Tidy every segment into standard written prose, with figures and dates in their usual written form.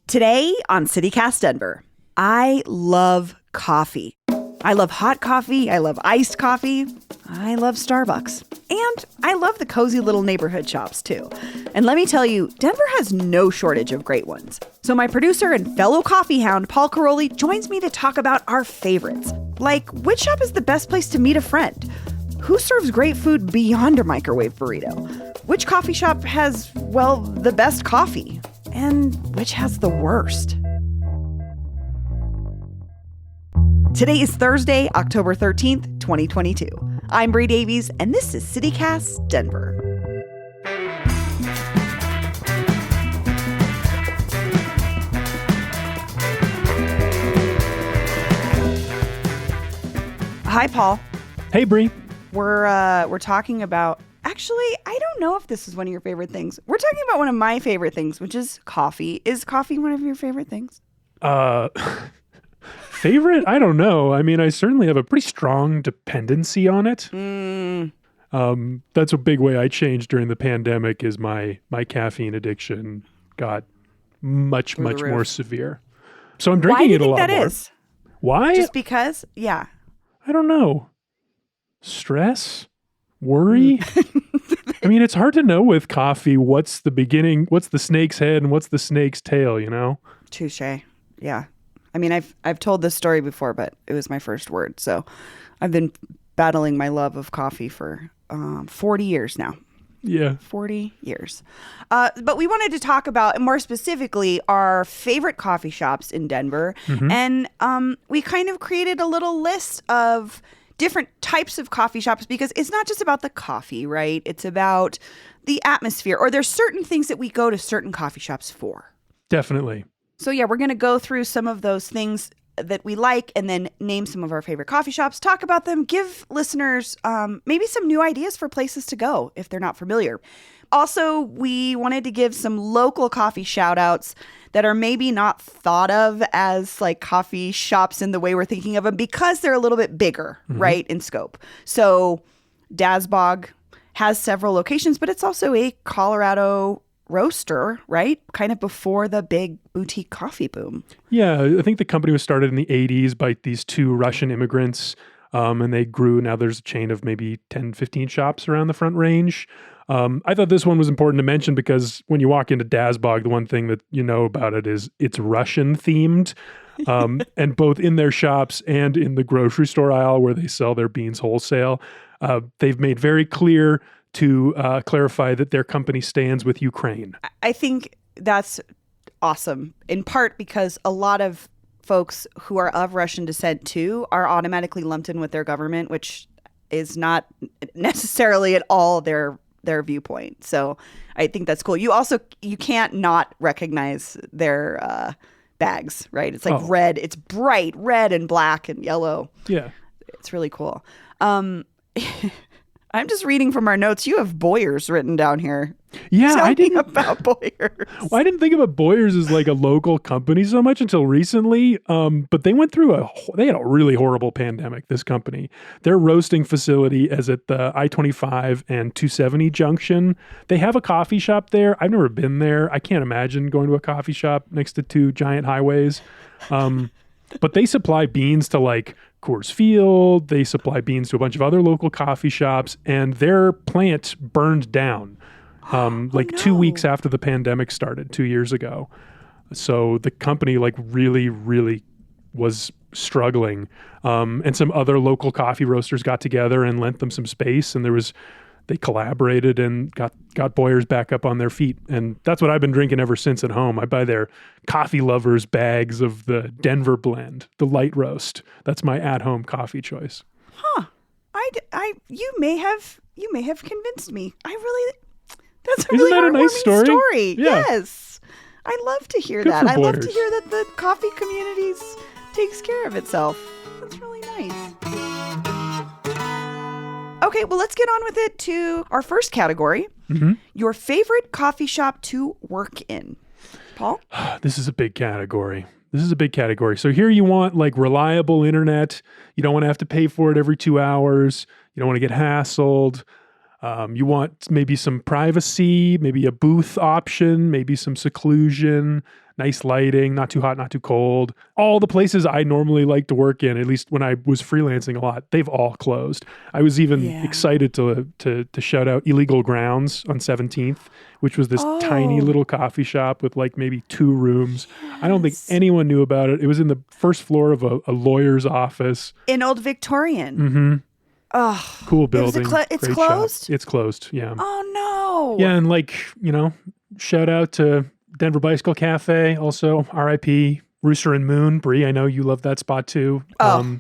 Today on CityCast Denver, I love coffee. I love hot coffee. I love iced coffee. I love Starbucks. And I love the cozy little neighborhood shops, too. And let me tell you, Denver has no shortage of great ones. So my producer and fellow coffee hound, Paul Karolyi, joins me to talk about our favorites. Like, which shop is the best place to meet a friend? Who serves great food beyond a microwave burrito? Which coffee shop has, well, the best coffee? And which has the worst? Today is Thursday, October 13th, 2022. I'm Bree Davies, and this is CityCast Denver. Hi, Paul. Hey, Bree. We're talking about... Actually, I don't know if this is one of your favorite things. We're talking about one of my favorite things, which is coffee. Is coffee one of your favorite things? Favorite? I don't know. I mean, I certainly have a pretty strong dependency on it. That's a big way I changed during the pandemic is my caffeine addiction got much more severe. So I'm drinking it a lot more. Why do you think that is? Why? Just because? Yeah. I don't know. Stress? Worry? I mean, it's hard to know with coffee what's the beginning, what's the snake's head and what's the snake's tail, you know? Touche. Yeah. I mean, I've told this story before, but it was my first word. So I've been battling my love of coffee for 40 years now. Yeah. 40 years. But we wanted to talk about, more specifically, our favorite coffee shops in Denver. Mm-hmm. And we kind of created a little list of different types of coffee shops because it's not just about the coffee, right? It's about the atmosphere, or there's certain things that we go to certain coffee shops for. Definitely. So yeah, we're going to go through some of those things that we like and then name some of our favorite coffee shops, talk about them, give listeners maybe some new ideas for places to go if they're not familiar. Also, we wanted to give some local coffee shout outs that are maybe not thought of as like coffee shops in the way we're thinking of them because they're a little bit bigger, mm-hmm. right, in scope. So Dasbog has several locations, but it's also a Colorado roaster, right? Kind of before the big boutique coffee boom. Yeah, I think the company was started in the 80s by these two Russian immigrants, and they grew. Now there's a chain of maybe 10, 15 shops around the Front Range. I thought this one was important to mention because when you walk into Dasbog, the one thing that you know about it is it's Russian themed. And both in their shops and in the grocery store aisle where they sell their beans wholesale, they've made very clear to clarify that their company stands with Ukraine. I think that's awesome, in part because a lot of folks who are of Russian descent too are automatically lumped in with their government, which is not necessarily at all their viewpoint. So I think that's cool. You can't not recognize their bags, right? It's like red. It's bright red and black and yellow. Yeah. It's really cool. I'm just reading from our notes. You have Boyers written down here. Yeah, Tell me about Boyers. Well, I didn't think about Boyers as like a local company so much until recently. But they went through they had a really horrible pandemic, this company. Their roasting facility is at the I-25 and 270 junction. They have a coffee shop there. I've never been there. I can't imagine going to a coffee shop next to two giant highways. But they supply beans to like Coors Field. They supply beans to a bunch of other local coffee shops, and their plant burned down 2 weeks after the pandemic started 2 years ago. So the company like really, really was struggling. And some other local coffee roasters got together and lent them some space, and they collaborated and got Boyers back up on their feet. And that's what I've been drinking ever since at home. I buy their coffee lovers bags of the Denver blend, the light roast. That's my at-home coffee choice. Huh. You may have convinced me. That's a really Isn't that a nice story. Yeah. Yes. I love to hear Good that. I love Boyers. to hear that the coffee community takes care of itself. That's really nice. Okay, well, let's get on with it to our first category. Mm-hmm. Your favorite coffee shop to work in. Paul? This is a big category. So here you want like reliable internet. You don't want to have to pay for it every 2 hours. You don't want to get hassled. You want maybe some privacy, maybe a booth option, maybe some seclusion, nice lighting, not too hot, not too cold. All the places I normally like to work in, at least when I was freelancing a lot, they've all closed. I was even excited to shout out Illegal Grounds on 17th, which was this tiny little coffee shop with like maybe 2 rooms. Yes. I don't think anyone knew about it. It was in the first floor of a lawyer's office. In Old Victorian. Mm-hmm. Oh, cool building. It's closed? Shop. It's closed, yeah. Oh, no. Yeah, and like, shout out to Denver Bicycle Cafe, also RIP, Rooster and Moon. Bree, I know you love that spot too.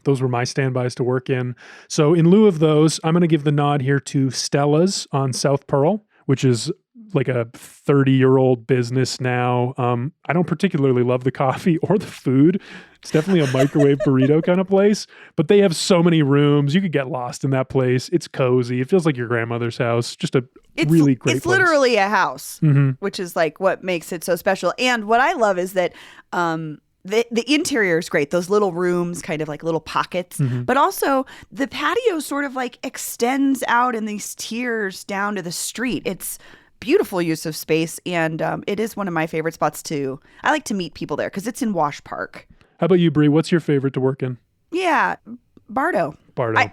Those were my standbys to work in. So in lieu of those, I'm going to give the nod here to Stella's on South Pearl, which is like a 30-year-old business now. I don't particularly love the coffee or the food. It's definitely a microwave burrito kind of place, but they have so many rooms. You could get lost in that place. It's cozy. It feels like your grandmother's house. Just really great place. It's literally a house, which is like what makes it so special. And what I love is that the interior is great. Those little rooms, kind of like little pockets, but also the patio sort of like extends out in these tiers down to the street. It's beautiful use of space, and it is one of my favorite spots too. I like to meet people there because it's in Wash Park. How about you, Bree? What's your favorite to work in? Yeah, Bardo.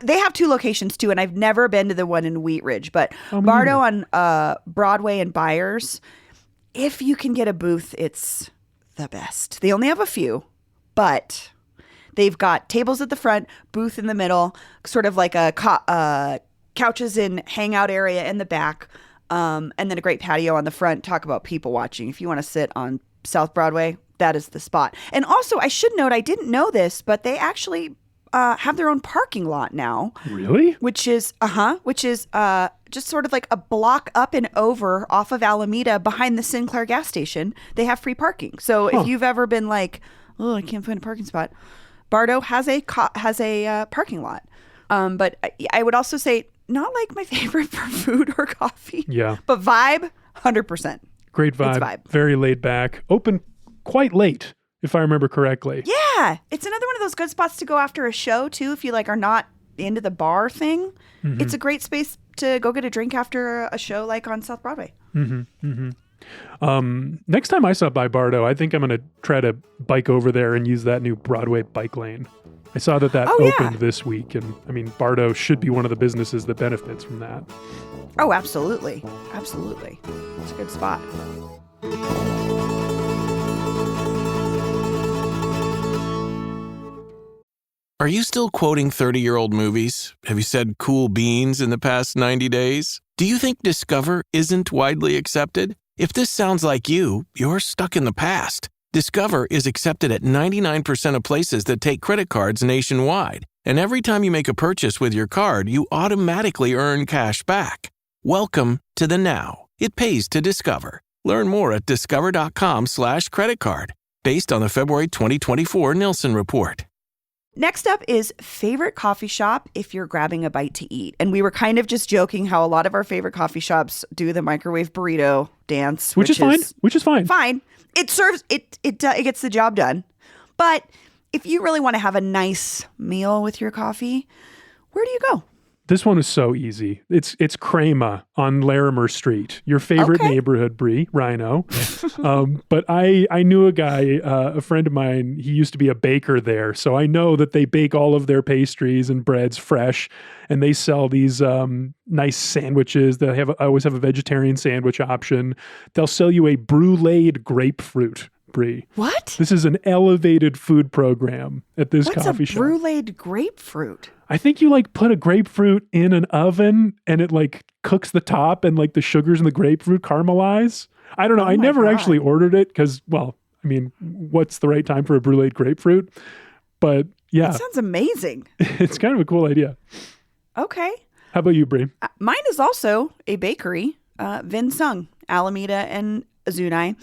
They have 2 locations too, and I've never been to the one in Wheat Ridge, but Bardo on Broadway and Byers, if you can get a booth, it's the best. They only have a few, but they've got tables at the front, booth in the middle, sort of like a couches and hangout area in the back, and then a great patio on the front. Talk about people watching. If you want to sit on South Broadway, that is the spot. And also, I should note, I didn't know this, but they actually have their own parking lot now. Really? Which is just sort of like a block up and over off of Alameda behind the Sinclair gas station. They have free parking. So if you've ever been like, oh, I can't find a parking spot, Bardo has a parking lot. But I would also say not like my favorite for food or coffee. Yeah. But vibe, 100%. Great vibe. Very laid back. Open quite late, if I remember correctly. Yeah. It's another one of those good spots to go after a show, too, if you like are not into the bar thing. It's a great space to go get a drink after a show like on South Broadway. Next time I stop by Bardo, I think I'm going to try to bike over there and use that new Broadway bike lane. I saw that opened this week, and I mean, Bardo should be one of the businesses that benefits from that. Oh, absolutely. Absolutely. It's a good spot. Are you still quoting 30-year-old movies? Have you said cool beans in the past 90 days? Do you think Discover isn't widely accepted? If this sounds like you, you're stuck in the past. Discover is accepted at 99% of places that take credit cards nationwide. And every time you make a purchase with your card, you automatically earn cash back. Welcome to the now. It pays to Discover. Learn more at discover.com/creditcard, based on the February 2024 Nielsen report. Next up is favorite coffee shop if you're grabbing a bite to eat. And we were kind of just joking how a lot of our favorite coffee shops do the microwave burrito dance. Which is fine. Fine. It serves, it gets the job done. But if you really want to have a nice meal with your coffee, where do you go? This one is so easy. It's Crema on Larimer Street, your favorite neighborhood, Bree, Rhino. But I knew a guy, a friend of mine, he used to be a baker there. So I know that they bake all of their pastries and breads fresh, and they sell these nice sandwiches. I always have a vegetarian sandwich option. They'll sell you a bruleed grapefruit. Bree. What? This is an elevated food program at this coffee shop. What's a bruleed grapefruit? I think you like put a grapefruit in an oven and it like cooks the top and like the sugars in the grapefruit caramelize. I don't know. I never actually ordered it because, well, I mean, what's the right time for a bruleed grapefruit? But yeah. That sounds amazing. It's kind of a cool idea. Okay. How about you, Bree? Mine is also a bakery, Vinsung, Alameda and Zunai.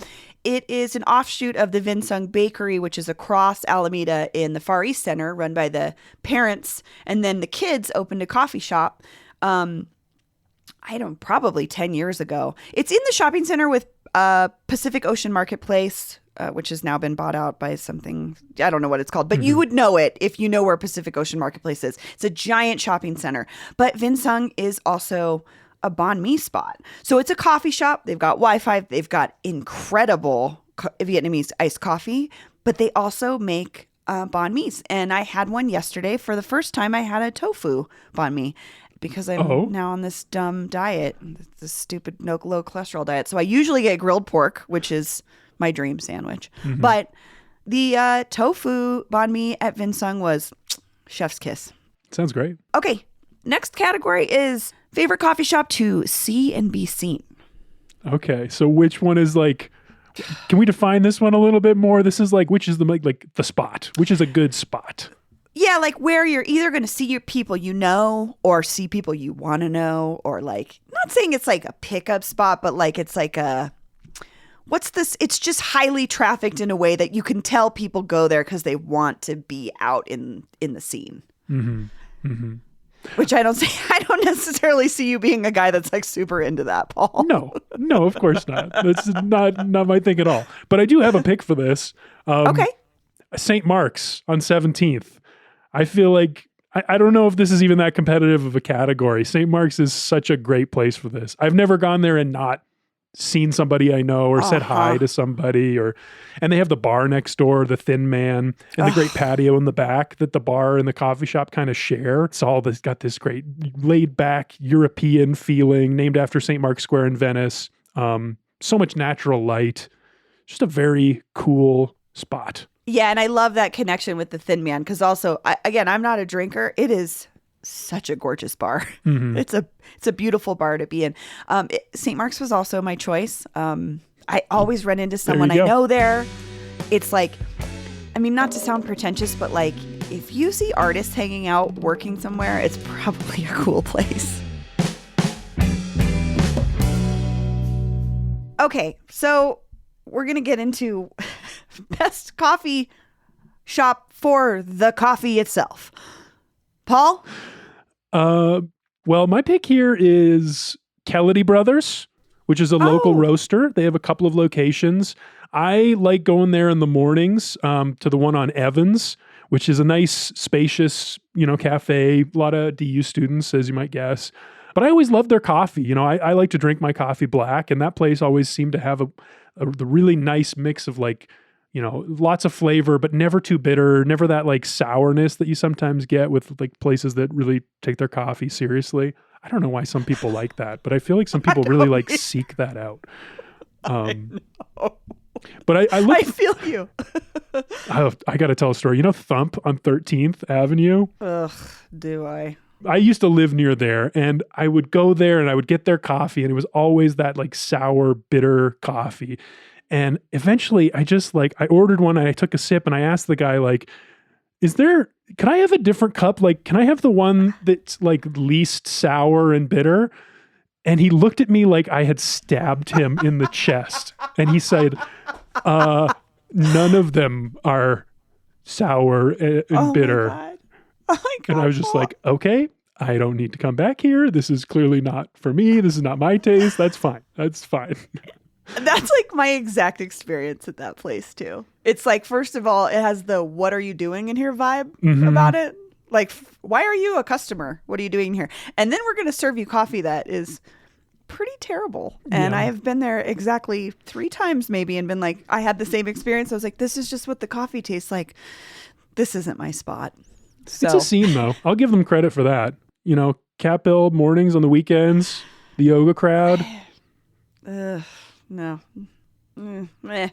It is an offshoot of the Vinsung Bakery, which is across Alameda in the Far East Center, run by the parents. And then the kids opened a coffee shop, probably 10 years ago. It's in the shopping center with Pacific Ocean Marketplace, which has now been bought out by something. I don't know what it's called, but you would know it if you know where Pacific Ocean Marketplace is. It's a giant shopping center. But Vinsung is also a banh mi spot. So it's a coffee shop. They've got Wi-Fi. They've got incredible Vietnamese iced coffee, but they also make banh mi's. And I had one yesterday. For the first time, I had a tofu banh mi because I'm now on this dumb diet, this stupid low cholesterol diet. So I usually get grilled pork, which is my dream sandwich. Mm-hmm. But the tofu banh mi at Vinsung was chef's kiss. Sounds great. Okay. Next category is favorite coffee shop to see and be seen. Okay. So which one is like, can we define this one a little bit more? This is like, which is like the spot? Which is a good spot? Yeah, like where you're either going to see your people you know or see people you want to know, or like, not saying it's like a pickup spot, but like it's like a, what's this? It's just highly trafficked in a way that you can tell people go there because they want to be out in the scene. Mm-hmm. Mm-hmm. Which I don't necessarily see you being a guy that's like super into that, Paul. No, of course not. That's not my thing at all. But I do have a pick for this. Okay. St. Mark's on 17th. I feel like, I don't know if this is even that competitive of a category. St. Mark's is such a great place for this. I've never gone there and not seen somebody I know or said hi to somebody, and they have the bar next door, the Thin Man, and the great patio in the back that the bar and the coffee shop kind of share. It's all this got this great laid back European feeling, named after St. Mark's Square in Venice. So much natural light, just a very cool spot. Yeah, and I love that connection with the Thin Man because also, again, I'm not a drinker. It is such a gorgeous bar. Mm-hmm. It's a beautiful bar to be in. St. Mark's was also my choice. I always run into someone I know there. It's like, I mean, not to sound pretentious, but like if you see artists hanging out working somewhere, it's probably a cool place. Okay, so we're going to get into best coffee shop for the coffee itself. Paul? Well, my pick here is Karolyi Brothers, which is a local roaster. They have a couple of locations. I like going there in the mornings to the one on Evans, which is a nice, spacious, cafe. A lot of DU students, as you might guess. But I always love their coffee. I like to drink my coffee black, and that place always seemed to have the really nice mix of like, lots of flavor, but never too bitter, never that like sourness that you sometimes get with like places that really take their coffee seriously. I don't know why some people like that, but I feel like some people really like seek that out. I know. But I feel you. I got to tell a story. Thump on 13th Avenue? Ugh, do I? I used to live near there, and I would go there and I would get their coffee, and it was always that like sour, bitter coffee. And eventually I ordered one and I took a sip and I asked the guy, like, can I have a different cup? Like, can I have the one that's like least sour and bitter? And he looked at me like I had stabbed him in the chest. And he said, none of them are sour and bitter. My God, and I was just like, okay, I don't need to come back here. This is clearly not for me. This is not my taste. That's fine. That's fine. That's like my exact experience at that place too. It's like, first of all, it has the "what are you doing in here" vibe about it. Like, why are you a customer? What are you doing here? And then we're going to serve you coffee that is pretty terrible. And I have been there exactly 3 times maybe and been like, I had the same experience. I was like, this is just what the coffee tastes like. This isn't my spot. So. It's a scene though. I'll give them credit for that. Cat Bill mornings on the weekends, the yoga crowd. No. Meh.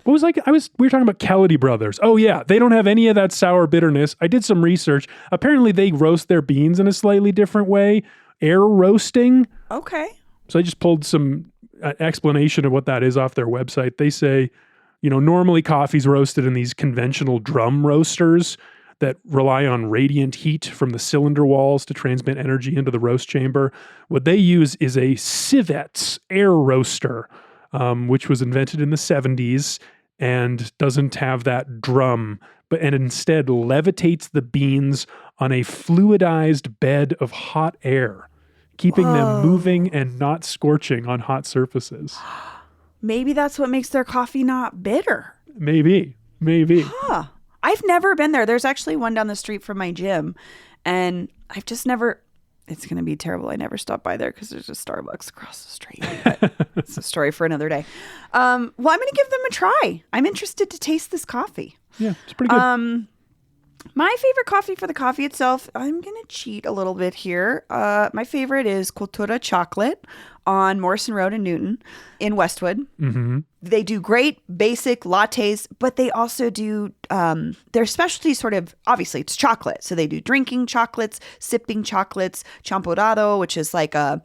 What was we were talking about Karolyi Brothers. Oh yeah, they don't have any of that sour bitterness. I did some research. Apparently they roast their beans in a slightly different way, air roasting. Okay. So I just pulled some explanation of what that is off their website. They say, normally coffee's roasted in these conventional drum roasters that rely on radiant heat from the cylinder walls to transmit energy into the roast chamber. What they use is a civet's air roaster, which was invented in the 70s and doesn't have that drum, and instead levitates the beans on a fluidized bed of hot air, keeping them moving and not scorching on hot surfaces. Maybe that's what makes their coffee not bitter. Maybe. Huh. I've never been there. There's actually one down the street from my gym, and I've just never it's going to be terrible. I never stop by there because there's a Starbucks across the street. But it's a story for another day. Well, I'm going to give them a try. I'm interested to taste this coffee. Yeah, it's pretty good. My favorite coffee for the coffee itself, I'm going to cheat a little bit here. My favorite is Cultura Chocolate on Morrison Road in Newton in Westwood. Mm-hmm. They do great basic lattes, but they also do their specialty sort of, obviously it's chocolate. So they do drinking chocolates, sipping chocolates, champurrado, which is like a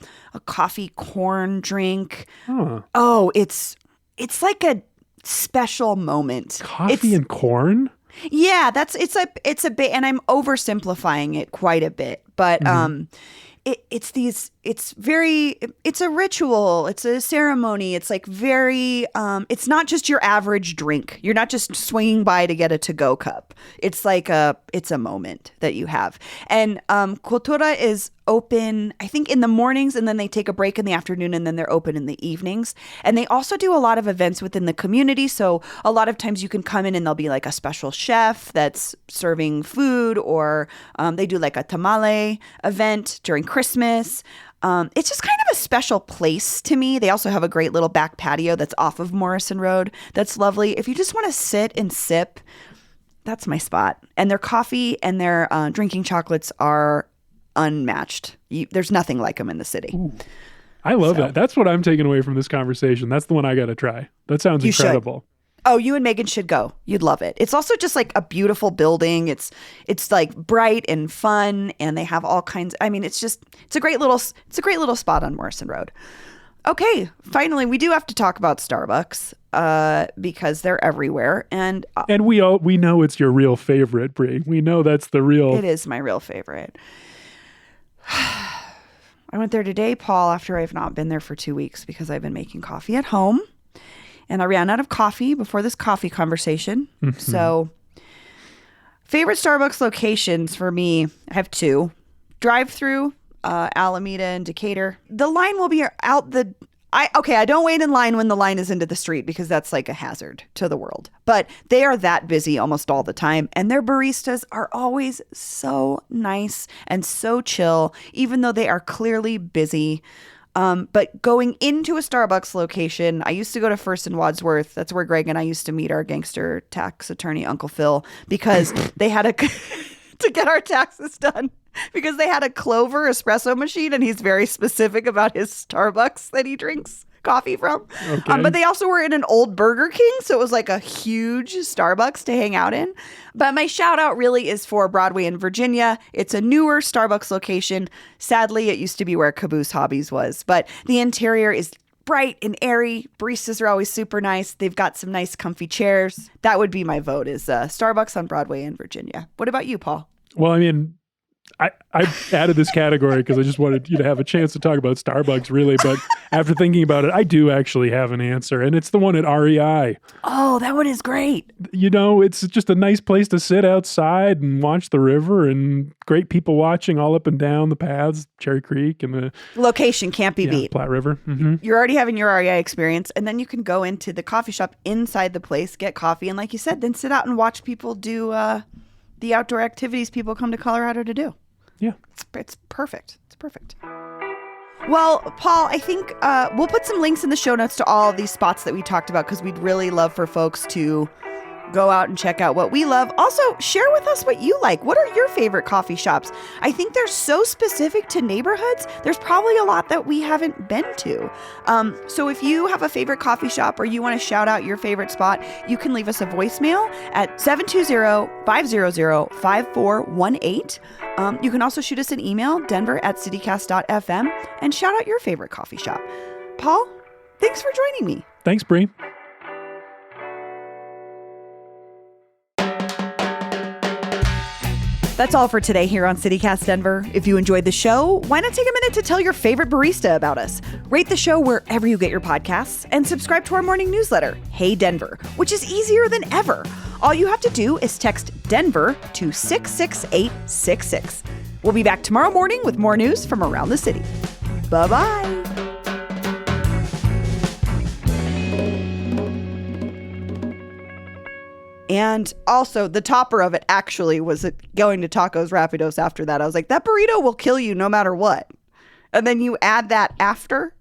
coffee corn drink. Oh, it's like a special moment. Coffee and corn? Yeah, it's a bit, and I'm oversimplifying it quite a bit, but it's a ritual, it's a ceremony, it's like very, it's not just your average drink. You're not just swinging by to get a to-go cup. It's like it's a moment that you have. And Cultura is open, I think, in the mornings, and then they take a break in the afternoon, and then they're open in the evenings. And they also do a lot of events within the community. So a lot of times you can come in and there'll be like a special chef that's serving food, or they do like a tamale event during Christmas. It's just kind of a special place to me. They also have a great little back patio that's off of Morrison Road. That's lovely. If you just want to sit and sip, that's my spot. And their coffee and their drinking chocolates are unmatched. There's nothing like them in the city. Ooh, I love that. That's what I'm taking away from this conversation. That's the one I got to try. That sounds incredible. Oh, you and Megan should go. You'd love it. It's also just like a beautiful building. It's like bright and fun, and they have all kinds. I mean, it's a great little spot on Morrison Road. Okay, finally, we do have to talk about Starbucks because they're everywhere, and we know it's your real favorite, Bree. We know that's the real. It is my real favorite. I went there today, Paul, after I've not been there for 2 weeks because I've been making coffee at home. And I ran out of coffee before this coffee conversation. Mm-hmm. So favorite Starbucks locations for me, I have 2. Drive-through, Alameda and Decatur. The line will be out I don't wait in line when the line is into the street because that's like a hazard to the world. But they are that busy almost all the time. And their baristas are always so nice and so chill, even though they are clearly busy. But going into a Starbucks location, I used to go to First and Wadsworth. That's where Greg and I used to meet our gangster tax attorney, Uncle Phil, because they had to get our taxes done. Because they had a Clover espresso machine, and he's very specific about his Starbucks that he drinks coffee from. Okay. But they also were in an old Burger King, so it was like a huge Starbucks to hang out in. But my shout out really is for Broadway in Virginia. It's a newer Starbucks location. Sadly, it used to be where Caboose Hobbies was. But the interior is bright and airy. Baristas are always super nice. They've got some nice comfy chairs. That would be my vote, is Starbucks on Broadway in Virginia. What about you, Paul? Well, I mean, I added this category because I just wanted you to have a chance to talk about Starbucks, really. But after thinking about it, I do actually have an answer, and it's the one at REI. Oh, that one is great. You know, it's just a nice place to sit outside and watch the river, and great people watching all up and down the paths, Cherry Creek and the location can't be beat. Platte River. Mm-hmm. You're already having your REI experience, and then you can go into the coffee shop inside the place, get coffee, and like you said, then sit out and watch people do the outdoor activities people come to Colorado to do. Yeah. It's perfect. It's perfect. Well, Paul, I think we'll put some links in the show notes to all of these spots that we talked about because we'd really love for folks to go out and check out what we love. Also, share with us what you like. What are your favorite coffee shops? I think they're so specific to neighborhoods. There's probably a lot that we haven't been to. So if you have a favorite coffee shop or you want to shout out your favorite spot, you can leave us a voicemail at 720-500-5418. You can also shoot us an email, denver@citycast.fm, and shout out your favorite coffee shop. Paul, thanks for joining me. Thanks, Bree. That's all for today here on CityCast Denver. If you enjoyed the show, why not take a minute to tell your favorite barista about us? Rate the show wherever you get your podcasts and subscribe to our morning newsletter, Hey Denver, which is easier than ever. All you have to do is text Denver to 66866. We'll be back tomorrow morning with more news from around the city. Bye-bye. And also the topper of it actually was going to Tacos Rapidos after that. I was like, that burrito will kill you no matter what. And then you add that after.